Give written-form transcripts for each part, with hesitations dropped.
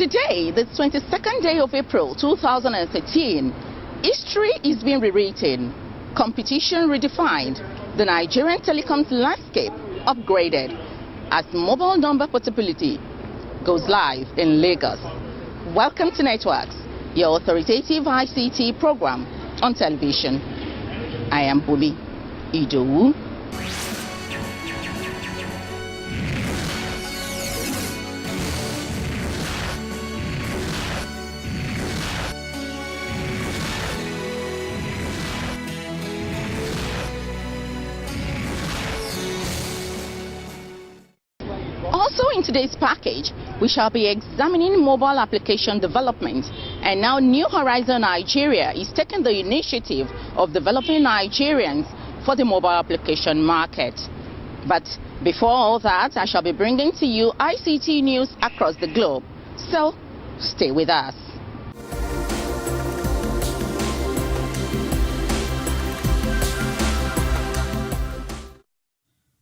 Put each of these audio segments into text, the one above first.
Today, the 22nd day of April 2013, history is being rewritten, competition redefined, the Nigerian telecoms landscape upgraded as mobile number portability goes live in Lagos. Welcome to Networks, your authoritative ICT program on television. I am Bumi Idowu. Also in today's package, we shall be examining mobile application development, and now New Horizon Nigeria is taking the initiative of developing Nigerians for the mobile application market. But before all that, I shall be bringing to you ICT news across the globe. So stay with us.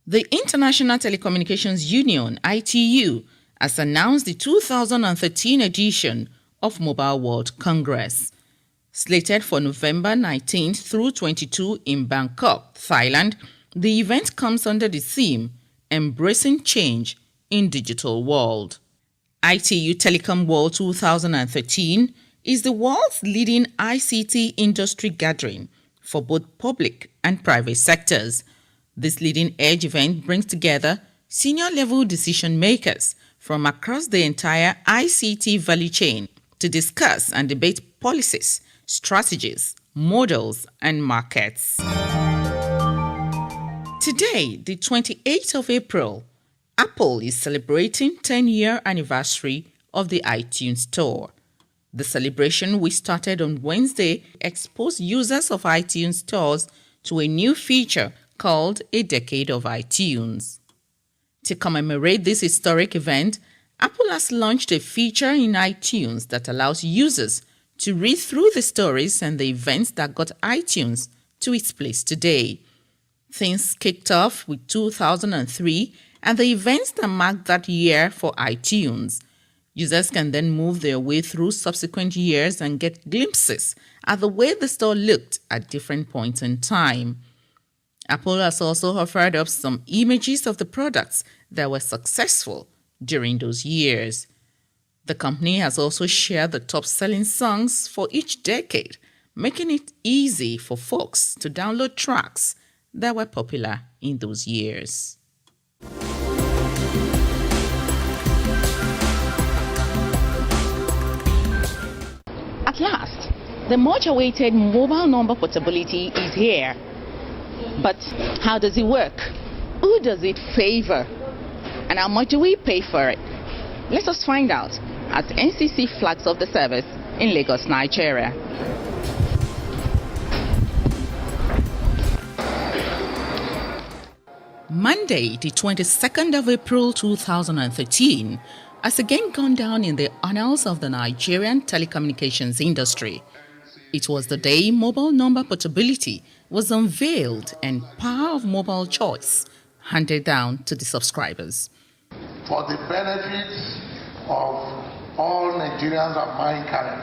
The International Telecommunications Union, ITU, has announced the 2013 edition of Mobile World Congress. Slated for November 19 through 22 in Bangkok, Thailand, the event comes under the theme Embracing Change in Digital World. ITU Telecom World 2013 is the world's leading ICT industry gathering for both public and private sectors. This leading-edge event brings together senior-level decision-makers from across the entire ICT value chain to discuss and debate policies, strategies, models, and markets. Today, the 28th of April, Apple is celebrating 10-year anniversary of the iTunes Store. The celebration, which started on Wednesday, exposed users of iTunes stores to a new feature called A Decade of iTunes. To commemorate this historic event, Apple has launched a feature in iTunes that allows users to read through the stories and the events that got iTunes to its place today. Things kicked off with 2003 and the events that marked that year for iTunes. Users can then move their way through subsequent years and get glimpses at the way the store looked at different points in time. Apple has also offered up some images of the products that were successful during those years. The company has also shared the top-selling songs for each decade, making it easy for folks to download tracks that were popular in those years. At last, the much-awaited mobile number portability is here. But how does it work? Who does it favor? And how much do we pay for it? Let us find out as NCC flags off the service in Lagos, Nigeria. Monday, the 22nd of April 2013, has again gone down in the annals of the Nigerian telecommunications industry. It was the day mobile number portability was unveiled and power of mobile choice handed down to the subscribers. For the benefit of all Nigerians of mankind,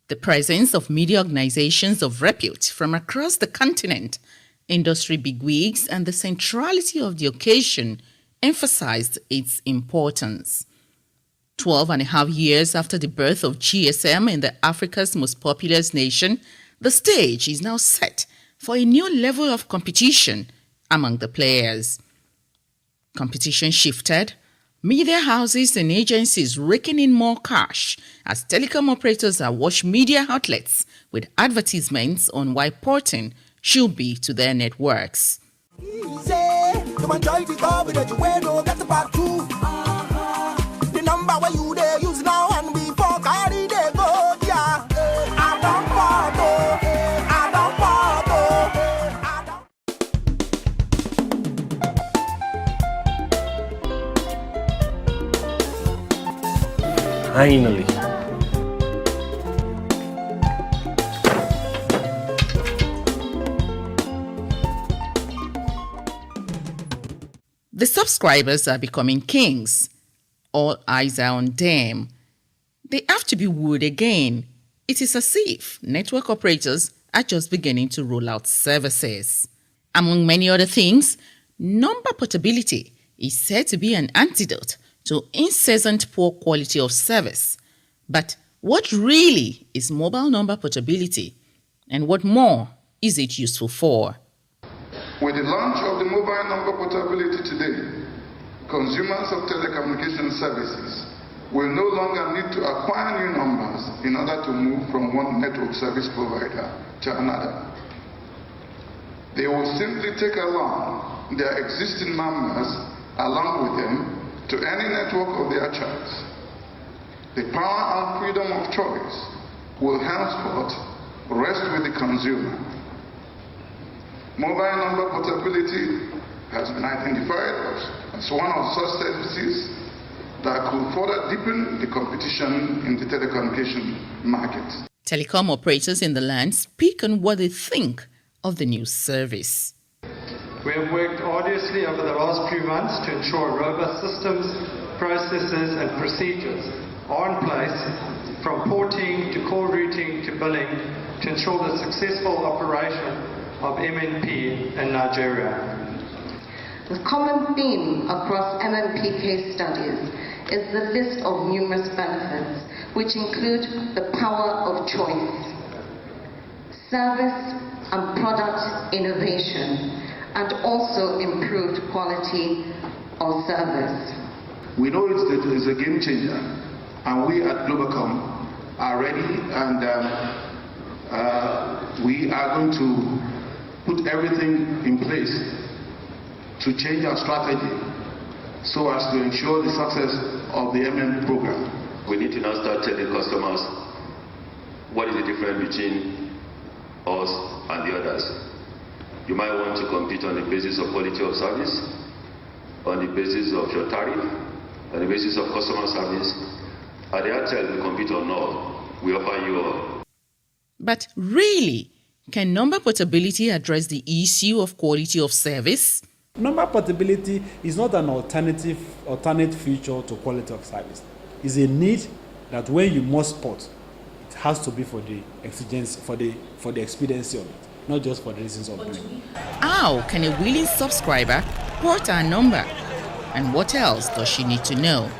the presence of media organizations of repute from across the continent, industry bigwigs, and the centrality of the occasion emphasized its importance. 12.5 years after the birth of GSM in Africa's most populous nation, the stage is now set for a new level of competition among the players. Competition shifted, media houses and agencies raking in more cash as telecom operators awash media outlets with advertisements on why porting should be to their networks. Finally, The subscribers are becoming kings. All eyes are on them. They have to be wooed again. It is as if network operators are just beginning to roll out services. Among many other things, number portability is said to be an antidote to incessant poor quality of service. But what really is mobile number portability, and what more is it useful for? With the launch of the mobile number portability today, consumers of telecommunication services will no longer need to acquire new numbers in order to move from one network service provider to another. They will simply take along their existing numbers along with them to any network of their choice. The power and freedom of choice will henceforth rest with the consumer. Mobile number portability has been identified as one of such services that could further deepen the competition in the telecommunication market. Telecom operators in the land speak on what they think of the new service. We have worked arduously over the last few months to ensure robust systems, processes and procedures are in place, from porting to call routing to billing, to ensure the successful operation of MNP in Nigeria. The common theme across MNP case studies is the list of numerous benefits, which include the power of choice, service and product innovation, and also improved quality of service. We know it's a game changer, and we at Globacom are ready, and we are going to put everything in place to change our strategy so as to ensure the success of the MN program. We need to now start telling customers what is the difference between us and the others. You might want to compete on the basis of quality of service, on the basis of your tariff, on the basis of customer service. At the Airtel, we compete on all. We offer you all. But really, can number portability address the issue of quality of service? Number portability is not an alternate feature to quality of service. It's a need that when you must port, it has to be for the exigence, for the expediency of it, not just for the reasons of doing. How can a willing subscriber port our number? And what else does she need to know?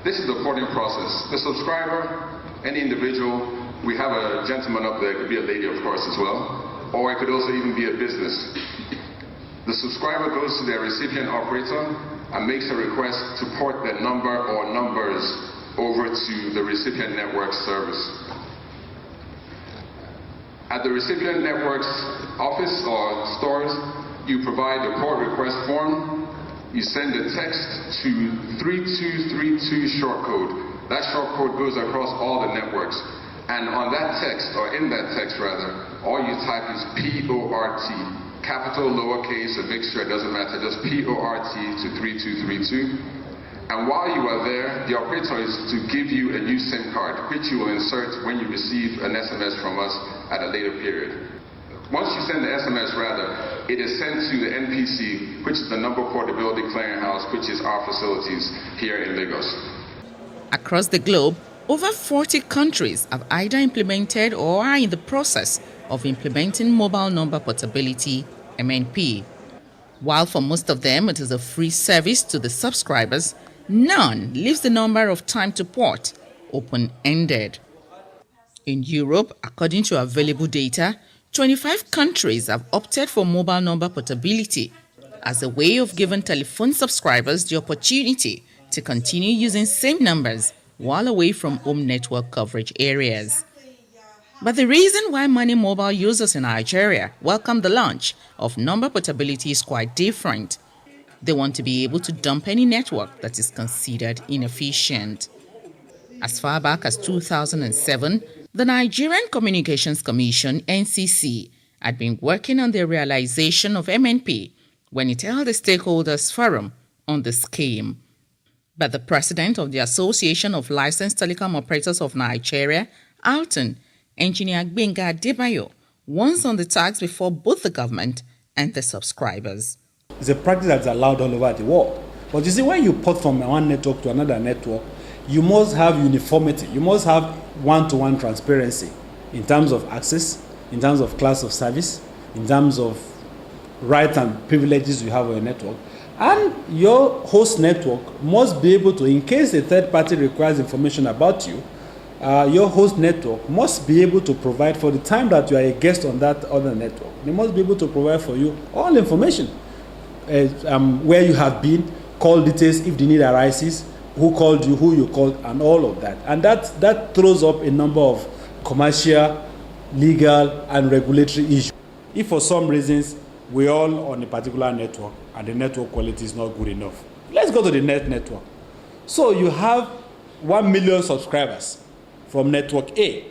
This is the porting process. The subscriber, any individual, we have a gentleman up there, it could be a lady of course as well, or it could also even be a business. The subscriber goes to their recipient operator and makes a request to port their number or numbers over to the recipient network service. At the recipient network's office or stores, you provide the port request form. You send a text to 3232 short code. That short code goes across all the networks. And on that text, or in that text rather, all you type is PORT. Capital, lowercase, a mixture, it doesn't matter, just PORT to 3232. And while you are there, the operator is to give you a new SIM card, which you will insert when you receive an SMS from us at a later period. Once you send the SMS rather, it is sent to the NPC, which is the Number Portability Clearinghouse, which is our facilities here in Lagos. Across the globe, over 40 countries have either implemented or are in the process of implementing mobile number portability, MNP. While for most of them it is a free service to the subscribers, none leaves the number of time to port open-ended. In Europe, according to available data, 25 countries have opted for mobile number portability as a way of giving telephone subscribers the opportunity to continue using same numbers while away from home network coverage areas. But the reason why many mobile users in Nigeria welcome the launch of number portability is quite different. They want to be able to dump any network that is considered inefficient. As far back as 2007, the Nigerian Communications Commission, NCC, had been working on the realization of MNP when it held a stakeholders forum on the scheme. But the president of the Association of Licensed Telecom Operators of Nigeria, ALTON, Engineer Gbenga Adebayo, warns on the tax before both the government and the subscribers. It's a practice that's allowed all over the world. But you see, when you port from one network to another network, you must have uniformity. You must have one-to-one transparency in terms of access, in terms of class of service, in terms of rights and privileges you have on your network. And your host network must be able to, in case a third party requires information about you, your host network must be able to provide, for the time that you are a guest on that other network, they must be able to provide for you all information, where you have been, call details if the need arises, who called you, who you called, and all of that. And that throws up a number of commercial, legal, and regulatory issues. If for some reasons we're all on a particular network and the network quality is not good enough, let's go to the network. So you have 1 million subscribers from network A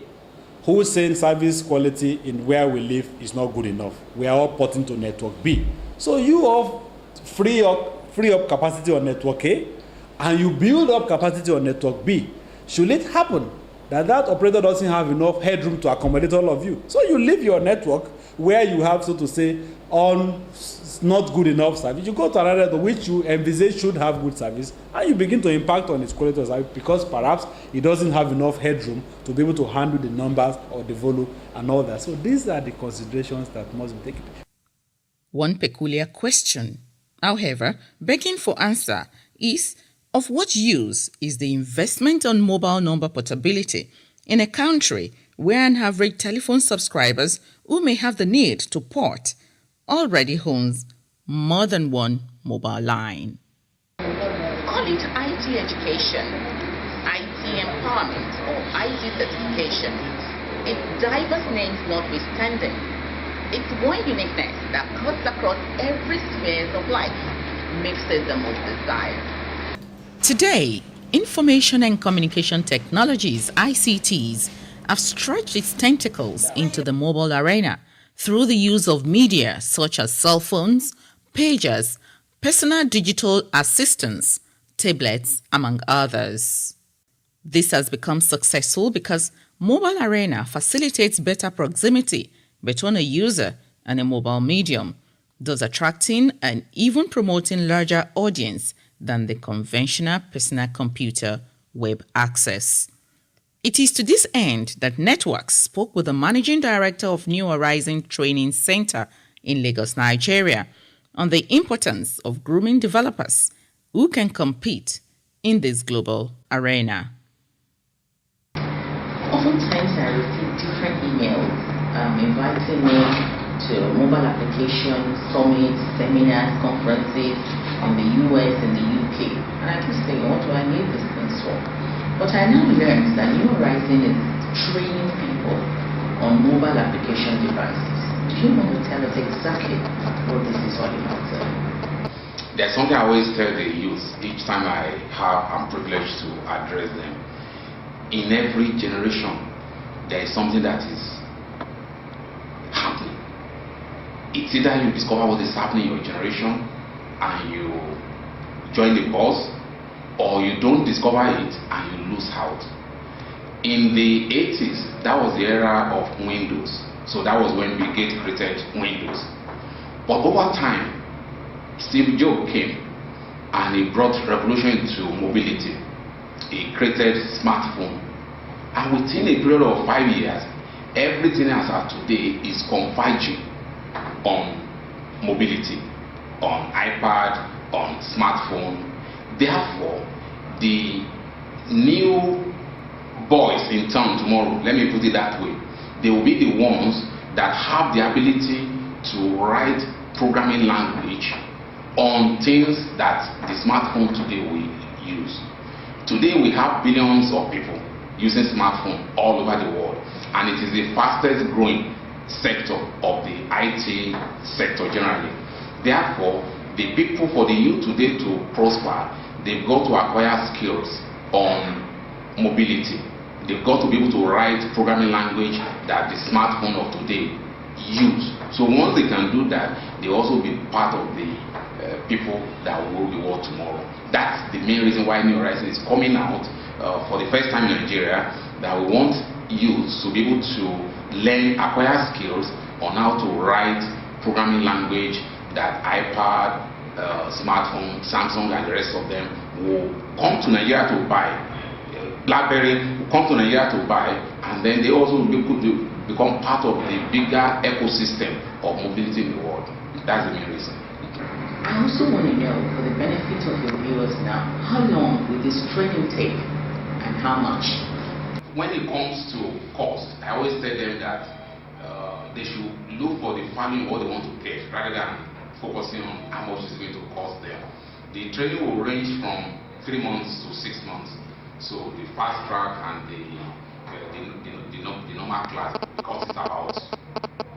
who is saying service quality in where we live is not good enough. We are all porting to network B. So you all free up capacity on network A, and you build up capacity on network B. Should it happen that operator doesn't have enough headroom to accommodate all of you, so you leave your network where you have, so to say, on not good enough service, you go to another network which you envisage should have good service, and you begin to impact on its quality of service because perhaps it doesn't have enough headroom to be able to handle the numbers or the volume and all that. So these are the considerations that must be taken. One peculiar question, however, begging for answer is, of what use is the investment on mobile number portability in a country where an average telephone subscribers who may have the need to port already owns more than one mobile line? Call it IT education, IT empowerment, or IT certification. Its diverse names notwithstanding, its one uniqueness that cuts across every sphere of life makes it the most desired. Today, information and communication technologies, ICTs, have stretched its tentacles into the mobile arena through the use of media such as cell phones, pagers, personal digital assistants, tablets, among others. This has become successful because mobile arena facilitates better proximity between a user and a mobile medium, thus attracting and even promoting larger audience than the conventional personal computer web access. It is to this end that Networks spoke with the Managing Director of New Horizon Training Center in Lagos, Nigeria, on the importance of grooming developers who can compete in this global arena. Oftentimes I receive different emails inviting me to mobile application summits, seminars, conferences in the US and the UK. And I keep saying, what do I need these things for? But I now learned that New Horizon is training people on mobile application devices. Do you want to tell us exactly what this is all about, sir? There's something I always tell the youth each time I'm privileged to address them. In every generation, there is something that is happening. It's either you discover what is happening in your generation and you join the buzz, or you don't discover it and you lose out. In the 80s, that was the era of Windows. So that was when Bill Gates created Windows. But over time, Steve Jobs came and he brought revolution into mobility. He created smartphone. And within a period of 5 years, everything as of today is converging on mobility, on iPad, on smartphone. Therefore, the new boys in town tomorrow, let me put it that way, they will be the ones that have the ability to write programming language on things that the smartphone today will use. Today we have billions of people using smartphone all over the world, and it is the fastest growing sector of the IT sector generally. Therefore, the people, for the youth today to prosper, they've got to acquire skills on mobility. They've got to be able to write programming language that the smartphone of today use. So once they can do that, they also be part of the people that will rule the world tomorrow. That's the main reason why New Horizon is coming out for the first time in Nigeria, that we want youth to be able to learn, acquire skills on how to write programming language that iPad, smartphone, Samsung and the rest of them will come to Nigeria to buy. BlackBerry will come to Nigeria to buy, and then they also could become part of the bigger ecosystem of mobility in the world. That's the main reason. I also want to know, for the benefit of your viewers now, how long will this training take and how much? When it comes to cost, I always tell them that they should look for the value in what they want to get rather than focusing on how much it's going to cost them. The training will range from 3 months to 6 months. So the fast track and the normal class, because it's about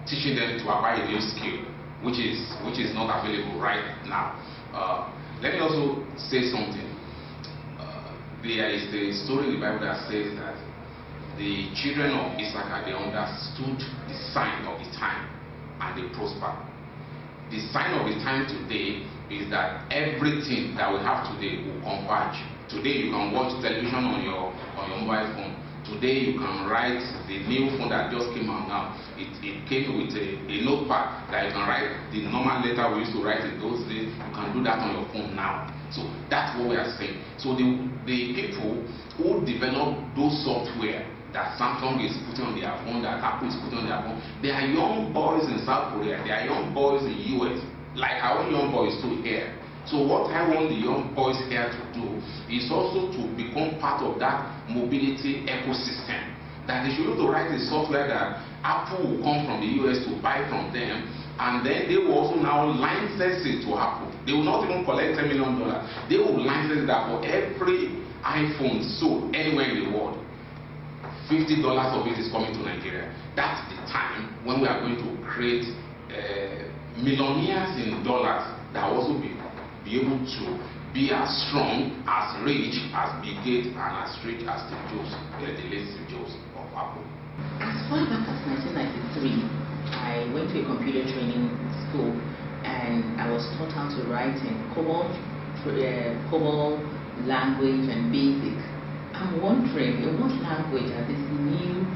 teaching them to acquire a new skill, which is not available right now. Let me also say something. There is a story in the Bible that says that the children of Issachar, they understood the sign of the time and they prospered. The sign of the time today is that everything that we have today will converge. Today you can watch television on your mobile phone. Today you can write the new phone that just came out now. It came with a notepad that you can write the normal letter we used to write in those days. You can do that on your phone now. So that's what we are saying. So the people who develop those software that Samsung is putting on their phone, that Apple is putting on their phone, they are young boys in South Korea, they are young boys in the US, like our young boys too here. So what I want the young boys here to do is also to become part of that mobility ecosystem. That they should be able to write a software that Apple will come from the US to buy from them, and then they will also now license it to Apple. They will not even collect $10 million. They will license that for every iPhone sold anywhere in the world. $50 of it is coming to Nigeria. That's the time when we are going to create millionaires in dollars that will also be able to be as strong, as rich as Bill Gates and as rich as the late Steve Jobs of Apple. As far back as 1993, I went to a computer training school and I was taught how to write in COBOL language and BASIC. I'm wondering, in what language are this new,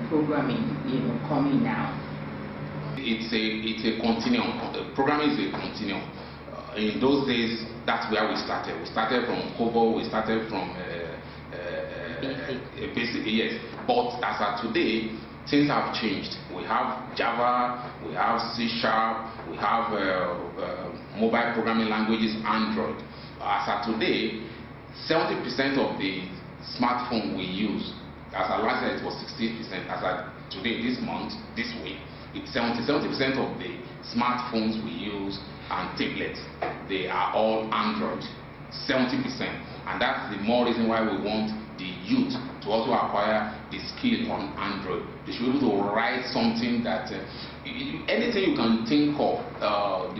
programming, coming now? It's a continuum. Programming is a continuum. In those days, that's where we started. We started from COBOL. We started from basic, yes. But as of today, things have changed. We have Java, we have C#, we have mobile programming languages, Android. As of today, 70% of the smartphone we use, as of last year it was 60%, as of today, this week, it's 70% of the smartphones we use and tablets, they are all Android, 70%. And that's the more reason why we want the youth to also acquire the skill on Android. They should be able to write something that, anything you can think of.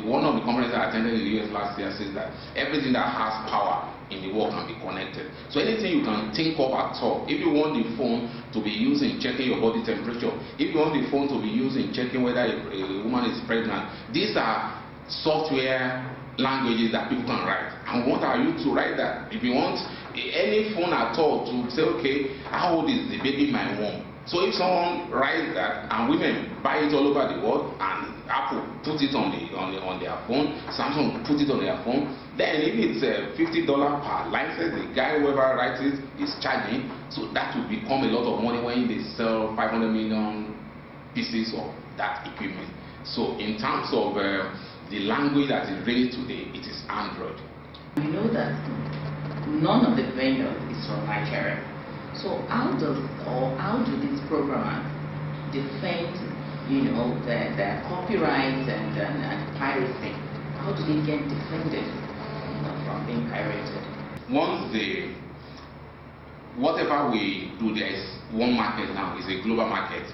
One of the conferences I attended in the US last year says that everything that has power in the world can be connected. So anything you can think of at all. If you want the phone to be used in checking your body temperature, if you want the phone to be used in checking whether a woman is pregnant, these are software languages that people can write. And what are you to write that? If you want any phone at all to say, okay, how old is the baby in my womb? So if someone writes that and women buy it all over the world, and Apple put it on their phone, Samsung put it on their phone, then if it's $50 per license, the guy whoever writes it is charging. So that will become a lot of money when they sell 500 million pieces of that equipment. So in terms of the language that is raised today, it is Android. You know that none of the vendors is from Nigeria. So how do these programmers defend, the copyright and piracy? How do they get defended from being pirated? Whatever we do, there is one market now, is a global market.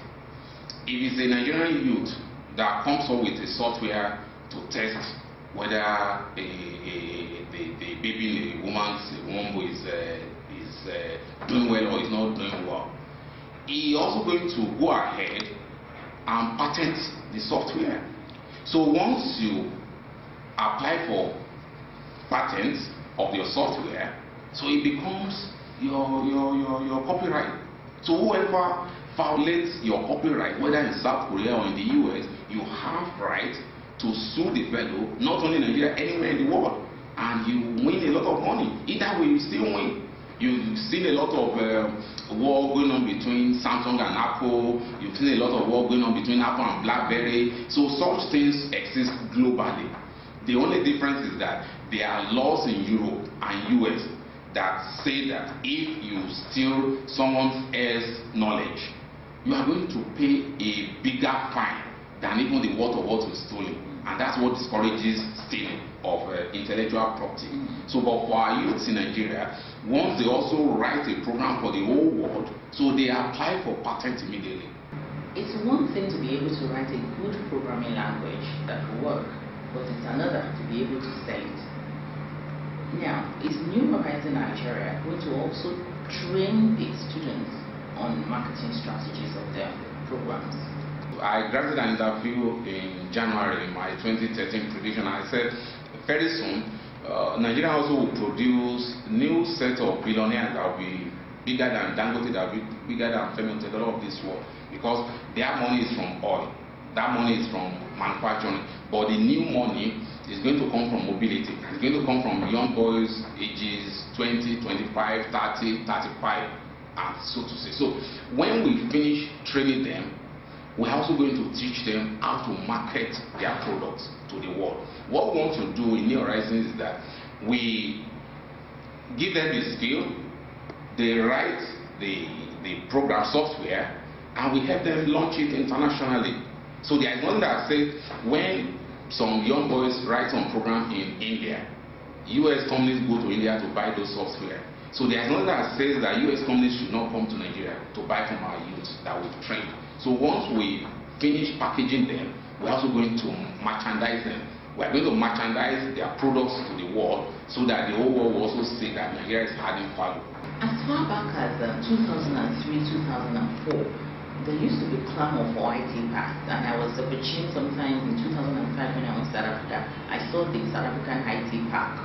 If it's a Nigerian youth that comes up with a software to test whether the baby in a woman's womb is doing well or is not doing well, he also going to go ahead and patent the software. So once you apply for patents of your software, so it becomes your copyright. So whoever violates your copyright, whether in South Korea or in the US, you have right to sue the fellow, not only in Nigeria, anywhere in the world, and you win a lot of money. Either way, you still win. You've seen a lot of war going on between Samsung and Apple. You've seen a lot of war going on between Apple and BlackBerry. So such things exist globally. The only difference is that there are laws in Europe and US that say that if you steal someone else's knowledge, you are going to pay a bigger fine than even the worth of what was stolen. And that's what discourages stealing of intellectual property. So, but for our youths in Nigeria, once they also write a program for the whole world, so they apply for patent immediately. It's one thing to be able to write a good programming language that will work, but it's another to be able to sell it. Now, is New Horizon Nigeria going to also train the students on marketing strategies of their programs? I granted an interview in January in my 2013 prediction. I said very soon Nigeria also will produce new set of billionaires that will be bigger than Dangote, that will be bigger than Femi Otedola of this world, because their money is from oil, that money is from manufacturing, but the new money is going to come from mobility. It's going to come from young boys ages 20, 25, 30, 35, and so to say. So when we finish training them, we're also going to teach them how to market their products to the world. What we want to do in New Horizons is that we give them the skill, they write the program software, and we help them launch it internationally. So there is one that says when some young boys write some program in India, US companies go to India to buy those software. So there is one that says that US companies should not come to Nigeria to buy from our youth that we've trained. So once we finish packaging them, we're also going to merchandise them. We're going to merchandise their products to the world so that the whole world will also see that Nigeria is adding value. As far back as 2003-2004, there used to be clamor for IT parks, and I was opportune sometimes in 2005 when I was in South Africa. I saw the South African IT park,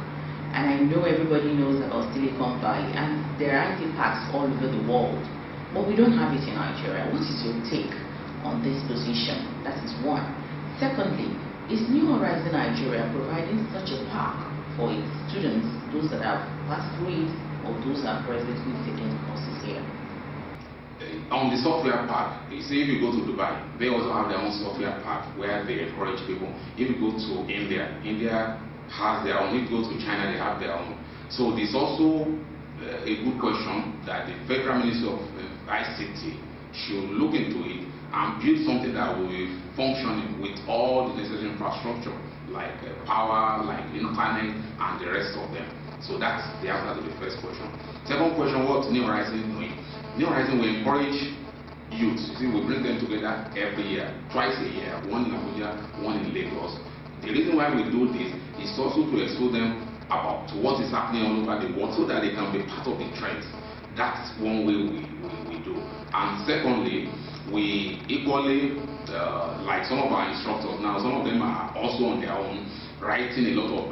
and I know everybody knows about Silicon Valley, and there are IT parks all over the world. But we don't have it in Nigeria. What is your take on this position? That is one. Secondly, is New Horizon Nigeria providing such a park for its students, those that have passed through it or those that are presently taking courses here? On the software park, you see, if you go to Dubai, they also have their own software park where they encourage people. If you go to India, India has their own. If you go to China, they have their own. So there's also a good question that the Federal Ministry of ICT should look into it and build something that will be functioning with all the necessary infrastructure like power, like internet, and the rest of them. So that's the answer to the first question. Second question, what New Horizon is doing? New Horizon will encourage youth. You see, we bring them together every year, twice a year, one in Abuja, one in Lagos. The reason why we do this is also to expose them about what is happening all over the world so that they can be part of the trends. That's one way we do. And secondly, we equally, like some of our instructors now, some of them are also on their own writing a lot of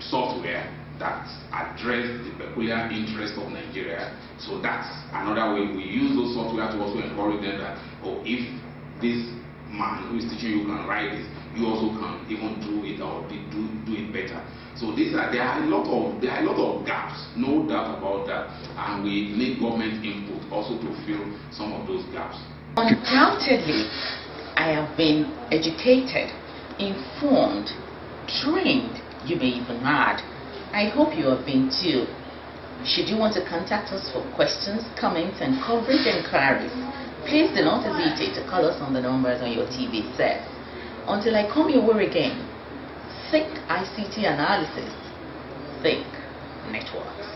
software that address the peculiar interest of Nigeria. So that's another way we use those software to also encourage them that, oh, if this man who is teaching you can write this, you also can even do it or do it better. So there are a lot of gaps, no doubt about that, and we need government input also to fill some of those gaps. Undoubtedly, I have been educated, informed, trained, you may even add. I hope you have been too. Should you want to contact us for questions, comments, and coverage inquiries, please do not hesitate to call us on the numbers on your TV set. Until I come your way again, think ICT analysis, think networks.